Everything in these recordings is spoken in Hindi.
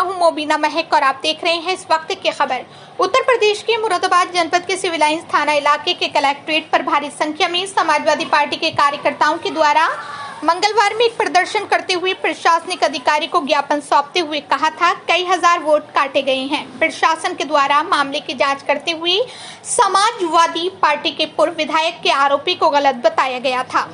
हूं मोबिना महक और आप देख रहे हैं इस वक्त की खबर। उत्तर प्रदेश के मुरादाबाद जनपद के सिविल लाइंस थाना इलाके के कलेक्ट्रेट पर भारी संख्या में समाजवादी पार्टी के कार्यकर्ताओं के द्वारा मंगलवार में एक प्रदर्शन करते हुए प्रशासनिक अधिकारी को ज्ञापन सौंपते हुए कहा था कई हजार वोट काटे गए हैं। प्रशासन के द्वारा मामले की जांच करते हुए समाजवादी पार्टी के पूर्व विधायक के आरोपी को गलत बताया गया था।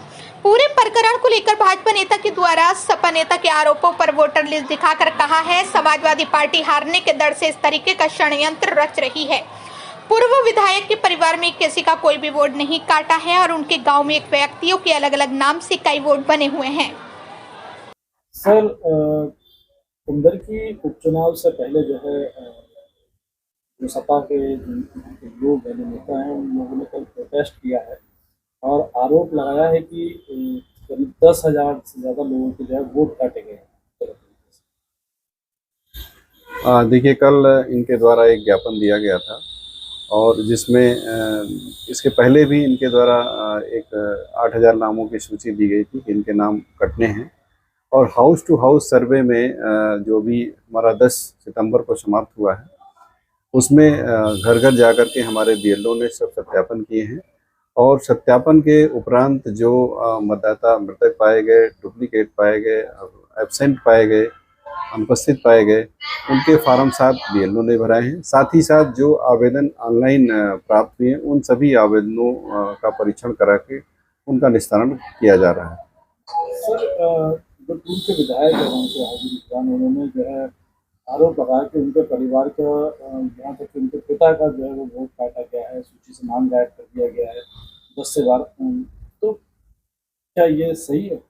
पूरे प्रकरण को लेकर भाजपा नेता के द्वारा सपा नेता के आरोपों पर वोटर लिस्ट दिखाकर कहा है समाजवादी पार्टी हारने के डर से इस तरीके का षड्यंत्र रच रही है। पूर्व विधायक के परिवार में किसी का कोई भी वोट नहीं काटा है और उनके गांव में एक व्यक्तियों के अलग अलग नाम से कई वोट बने हुए हैं। सर, कुंदर की उपचुनाव से पहले जो है जो सपा के लोग नेता हैं उन लोगों ने कल प्रोटेस्ट किया है और आरोप लगाया है कि करीब 10,000 से ज़्यादा लोगों के जो है वोट काटे गए हैं। देखिए, कल इनके द्वारा एक ज्ञापन दिया गया था और जिसमें इसके पहले भी इनके द्वारा एक 8,000 नामों की सूची दी गई थी कि इनके नाम कटने हैं। और हाउस टू हाउस सर्वे में जो भी हमारा 10 सितंबर को समाप्त हुआ है उसमें घर घर जाकर के हमारे बीएलओ ने सब सत्यापन किए हैं और सत्यापन के उपरांत जो मतदाता मृतक पाए गए, डुप्लीकेट पाए गए, एब्सेंट पाए गए, अनुपस्थित पाए गए, उनके फार्म 7 बीएलओ ने भराए हैं। साथ ही साथ जो आवेदन ऑनलाइन प्राप्त हुए हैं उन सभी आवेदनों का परीक्षण करा के उनका निस्तारण किया जा रहा है। सर, जो पूर्व के विधायक हैं उन्होंने जो है आरोप लगाया कि उनके परिवार का यहाँ तक कि उनके पिता का जो है वो वोट काटा गया है, सूची से नाम गायब कर दिया गया है 10 से 12। तो क्या ये सही है?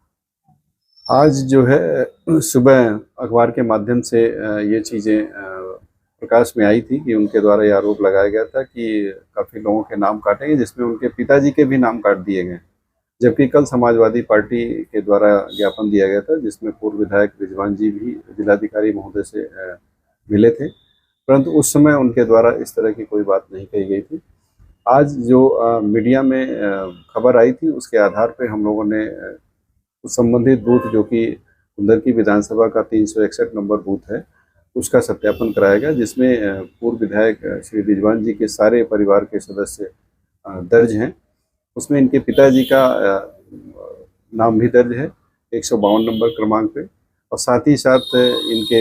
आज जो है सुबह अखबार के माध्यम से ये चीज़ें प्रकाश में आई थी कि उनके द्वारा ये आरोप लगाया गया था कि काफ़ी लोगों के नाम काटे गए जिसमें उनके पिताजी के भी नाम काट दिए गए। जबकि कल समाजवादी पार्टी के द्वारा ज्ञापन दिया गया था जिसमें पूर्व विधायक रिजवान जी भी जिलाधिकारी महोदय से मिले थे, परंतु उस समय उनके द्वारा इस तरह की कोई बात नहीं कही गई थी। आज जो मीडिया में खबर आई थी उसके आधार पर हम लोगों ने उस संबंधित बूथ जो कि कुंदर की विधानसभा का 361 नंबर बूथ है उसका सत्यापन कराया गया, जिसमें पूर्व विधायक श्री रिजवान जी के सारे परिवार के सदस्य दर्ज हैं। उसमें इनके पिताजी का नाम भी दर्ज है 152 नंबर क्रमांक पे और साथ ही साथ इनके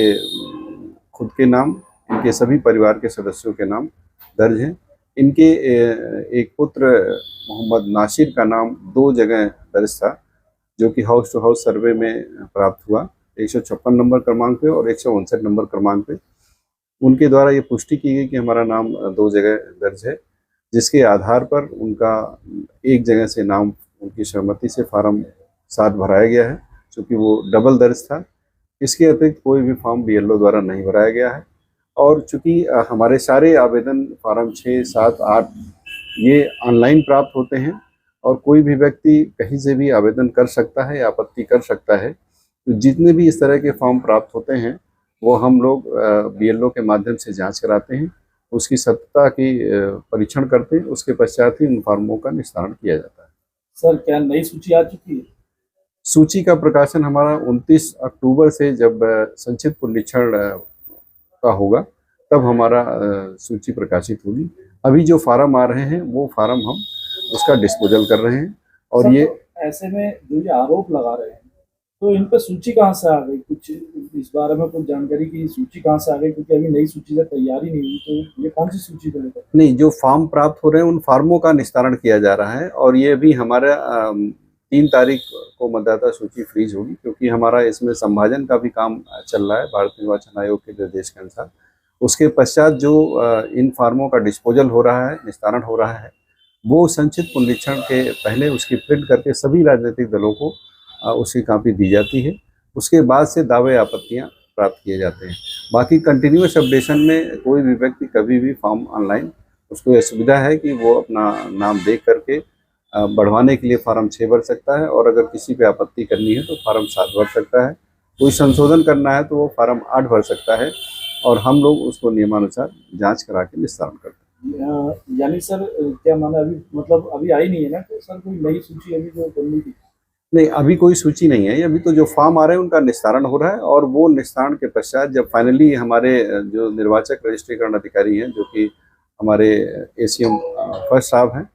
खुद के नाम, इनके सभी परिवार के सदस्यों के नाम दर्ज हैं। इनके एक पुत्र मोहम्मद नासिर का नाम 2 जगह दर्ज था जो कि हाउस टू हाउस सर्वे में प्राप्त हुआ 156 नंबर क्रमांक पे और 159 नंबर क्रमांक पे। उनके द्वारा ये पुष्टि की गई कि हमारा नाम 2 जगह दर्ज है, जिसके आधार पर उनका एक जगह से नाम उनकी सहमति से फार्म 7 भराया गया है, क्योंकि वो डबल दर्ज था। इसके अतिरिक्त कोई भी फॉर्म बीएलओ द्वारा नहीं भराया गया है और चूँकि हमारे सारे आवेदन फार्म 6, 7, 8 ये ऑनलाइन प्राप्त होते हैं और कोई भी व्यक्ति कहीं से भी आवेदन कर सकता है या आपत्ति कर सकता है, तो जितने भी इस तरह के फॉर्म प्राप्त होते हैं वो हम लोग बीएलओ के माध्यम से जांच कराते हैं, उसकी सत्यता की परीक्षण करते हैं, उसके पश्चात ही उन फॉर्मों का निस्तारण किया जाता है। सर, क्या नई सूची आ चुकी है? सूची का प्रकाशन हमारा 29 अक्टूबर से जब संक्षिप्त पुनरीक्षण का होगा तब हमारा सूची प्रकाशित होगी। अभी जो फार्म आ रहे हैं वो फार्म हम उसका डिस्पोजल कर रहे हैं। और ये ऐसे में जो ये आरोप लगा रहे हैं तो इन पर सूची कहाँ से आ गई? कुछ इस बारे में कुछ जानकारी की सूची कहाँ से आ गई? क्योंकि अभी नई सूची का तैयारी नहीं हुई, तो ये कौन सी सूची को लेकर? नहीं, जो फॉर्म प्राप्त हो रहे हैं उन फार्मों का निस्तारण किया जा रहा है और ये भी हमारा 3 तारीख को मतदाता सूची फ्रीज होगी, क्योंकि हमारा इसमें संभाजन का भी काम चल रहा है भारतीय निर्वाचन आयोग के निर्देश के अनुसार। उसके पश्चात जो इन फार्मों का डिस्पोजल हो रहा है, निस्तारण हो रहा है, वो संक्षिप्त पुनरीक्षण के पहले उसकी प्रिंट करके सभी राजनीतिक दलों को उसकी कॉपी दी जाती है। उसके बाद से दावे आपत्तियां प्राप्त किए जाते हैं। बाकी कंटिन्यूअस अपडेशन में कोई भी व्यक्ति कभी भी फॉर्म ऑनलाइन उसको यह सुविधा है कि वो अपना नाम देख करके बढ़वाने के लिए फार्म 6 भर सकता है और अगर किसी पे आपत्ति करनी है तो फार्म 7 भर सकता है। कोई संशोधन करना है तो वो फार्म 8 भर सकता है और हम लोग उसको नियमानुसार जाँच करा के निस्तारण करते हैं। यानी सर, क्या माना अभी मतलब अभी आई नहीं है ना? तो सर कोई नई सूची अभी जो बननी थी? नहीं, अभी कोई सूची नहीं है। अभी तो जो फॉर्म आ रहे हैं उनका निस्तारण हो रहा है, और वो निस्तारण के पश्चात जब फाइनली हमारे जो निर्वाचक रजिस्ट्रीकरण अधिकारी हैं, जो कि हमारे एसीएम फर्स्ट साहब हैं,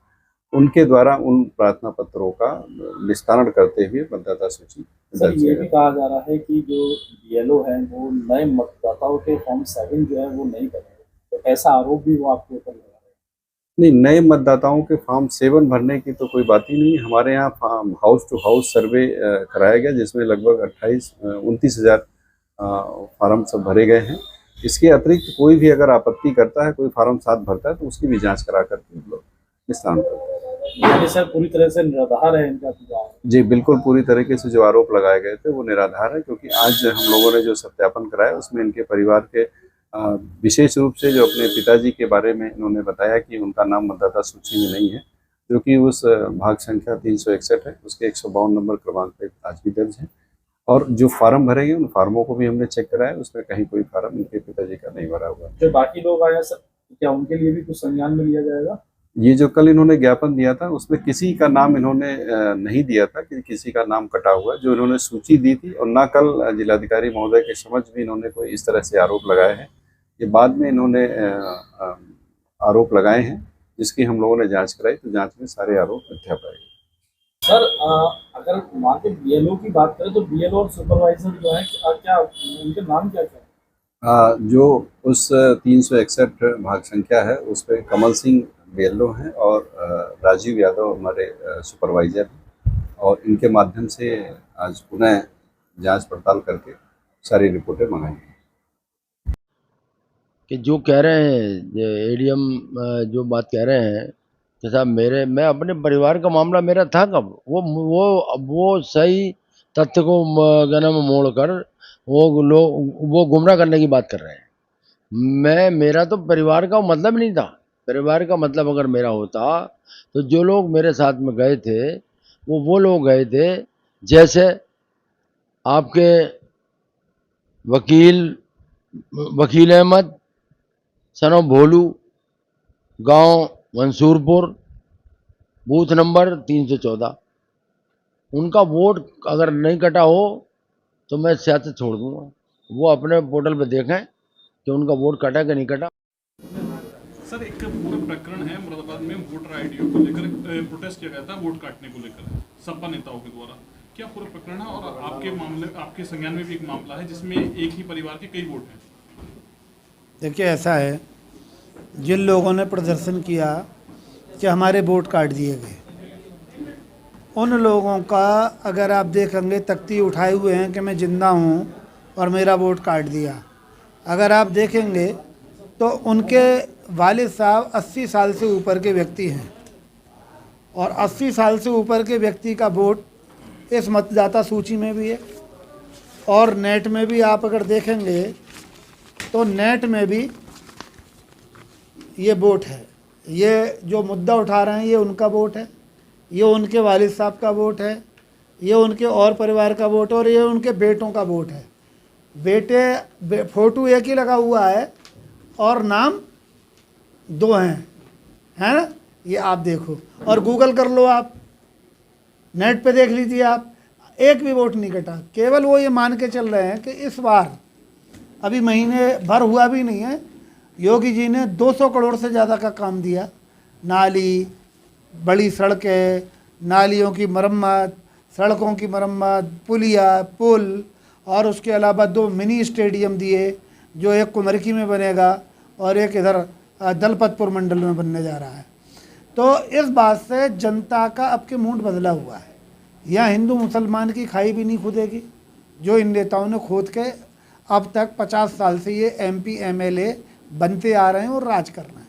उनके द्वारा उन प्रार्थना पत्रों का निस्तारण करते हुए मतदाता सूची सर दर्ज ये की भी कहा जा रहा है कि जो बीएलओ है वो नए मतदाताओं के फॉर्म 7 जो है वो नहीं करेंगे, तो ऐसा आरोप भी वो आपके ऊपर लगा रहे हैं। नहीं, नए मतदाताओं के फॉर्म 7 भरने की तो कोई बात ही नहीं। हमारे यहाँ फॉर्म हाउस टू हाउस सर्वे कराया गया, जिसमें लगभग 29,000 फार्म सब भरे गए हैं। इसके अतिरिक्त कोई भी अगर आपत्ति करता है, कोई फार्म 7 भरता है, तो उसकी भी जांच करा करके हम लोग निस्तारण करते हैं। यानी सर पूरी तरह से निराधार है इनका सुझाव। जी बिल्कुल, पूरी तरीके से जो आरोप लगाए गए थे वो निराधार है, क्योंकि आज हम लोगों ने जो सत्यापन कराया उसमें इनके परिवार के विशेष रूप से जो अपने पिताजी के बारे में इन्होंने बताया कि उनका नाम मतदाता सूची में नहीं है, जो कि उस भाग संख्या 361 है, उसके 152 नंबर क्रमांक पे आज भी दर्ज है। और जो फार्म भरे गए उन फार्मों को भी हमने चेक कराया, उसमें कहीं कोई फार्म इनके पिताजी का नहीं भरा हुआ। जो बाकी लोग आए सर, क्या उनके लिए भी कुछ संज्ञान में लिया जाएगा? ये जो कल इन्होंने ज्ञापन दिया था उसमें किसी का नाम इन्होंने नहीं दिया था कि किसी का नाम कटा हुआ है। जो इन्होंने सूची दी थी, और ना कल जिलाधिकारी महोदय के समझ भी इन्होंने कोई इस तरह से आरोप लगाए हैं। ये बाद में इन्होंने आरोप लगाए हैं, जिसकी हम लोगों ने जांच कराई, तो जांच में सारे आरोप मिथ्या पाए गए। सर अगर मान के बीएलओ की बात करें तो बीएलओ और सुपरवाइजर जो है क्या उनके नाम क्या क्या है? जो उस 361 भाग संख्या है उस पर कमल सिंह बीएलओ हैं, और राजीव यादव हमारे सुपरवाइजर हैं, और इनके माध्यम से आज पुनः जांच पड़ताल करके सारी रिपोर्टें मंगाई। कि जो कह रहे हैं एडीएम जो बात कह रहे हैं कि साहब मैं अपने परिवार का मामला मेरा था कब, वो सही तथ्य को गनम मोड़कर वो गुमराह करने की बात कर रहे हैं। मेरा तो परिवार का मतलब नहीं था। परिवार का मतलब अगर मेरा होता तो जो लोग मेरे साथ में गए थे वो लोग गए थे, जैसे आपके वकील अहमद सनो भोलू, गांव मंसूरपुर, बूथ नंबर 314। उनका वोट अगर नहीं कटा हो तो मैं सियासत छोड़ दूंगा। वो अपने पोर्टल पे देखें कि उनका वोट कटा कि नहीं कटा। सर एक पूरा प्रकरण है मुरादाबाद में वोटर आईडी को लेकर प्रोटेस्ट किया गया था, वोट काटने को लेकर सपा नेताओं के द्वारा। क्या पूरा प्रकरण है? और आपके मामले, आपके संज्ञान में भी एक मामला है जिसमें एक ही परिवार के कई वोट हैं। देखिए ऐसा है, जिन लोगों ने प्रदर्शन किया कि हमारे वोट काट दिए गए, उन लोगों का अगर आप देखेंगे तख्ती उठाए हुए हैं कि मैं ज़िंदा हूँ और मेरा वोट काट दिया। अगर आप देखेंगे तो उनके वालिद साहब 80 साल से ऊपर के व्यक्ति हैं, और 80 साल से ऊपर के व्यक्ति का वोट इस मतदाता सूची में भी है, और नेट में भी आप अगर देखेंगे तो नेट में भी ये वोट है। ये जो मुद्दा उठा रहे हैं ये उनका वोट है, ये उनके वालिद साहब का वोट है, ये उनके और परिवार का वोट है, और ये उनके बेटों का वोट है। फ़ोटो एक ही लगा हुआ है और नाम 2 हैं, है ना? ये आप देखो और गूगल कर लो, आप नेट पे देख लीजिए, आप एक भी वोट नहीं कटा। केवल वो ये मान के चल रहे हैं कि इस बार अभी महीने भर हुआ भी नहीं है, योगी जी ने 200 करोड़ से ज़्यादा का काम दिया। नाली, बड़ी सड़कें, नालियों की मरम्मत, सड़कों की मरम्मत, पुलिया, पुल, और उसके अलावा 2 मिनी स्टेडियम दिए, जो एक कुमरकी में बनेगा और एक इधर दलपतपुर मंडल में बनने जा रहा है। तो इस बात से जनता का अब के मूड बदला हुआ है। यहाँ हिंदू मुसलमान की खाई भी नहीं खुदेगी, जो इन नेताओं ने खोद के अब तक 50 साल से ये MP MLA बनते आ रहे हैं और राज कर रहे हैं।